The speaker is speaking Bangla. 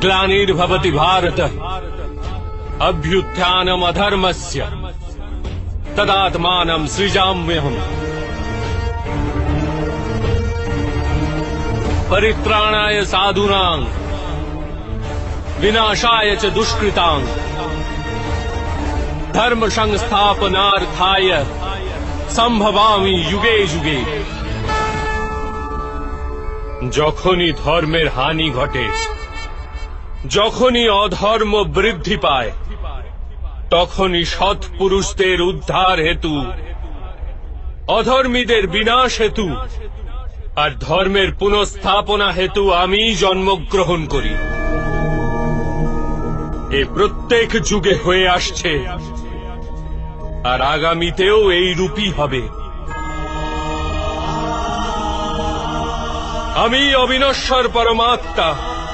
ग्लानिर्भवति भारत अभ्युत्थानमधर्मस्य तदात्मानं सृजाम्यहम् परित्राणाय साधूनां विनाशाय च दुष्कृतां धर्म संस्थापनार्थाय संभवामि युगे युगे। যখনই ধর্মের হানি ঘটে, যখনই অধর্ম বৃদ্ধি পায়, তখনই সৎ পুরুষদের উদ্ধার হেতু, অধর্মীদের বিনাশ হেতু আর ধর্মের পুনঃস্থাপনা হেতু আমি জন্মগ্রহণ করি। এ প্রত্যেক যুগে হয়ে আসছে আর আগামীতেও এই রূপই হবে। আমি অবিনশ্বর পরমাত্মা।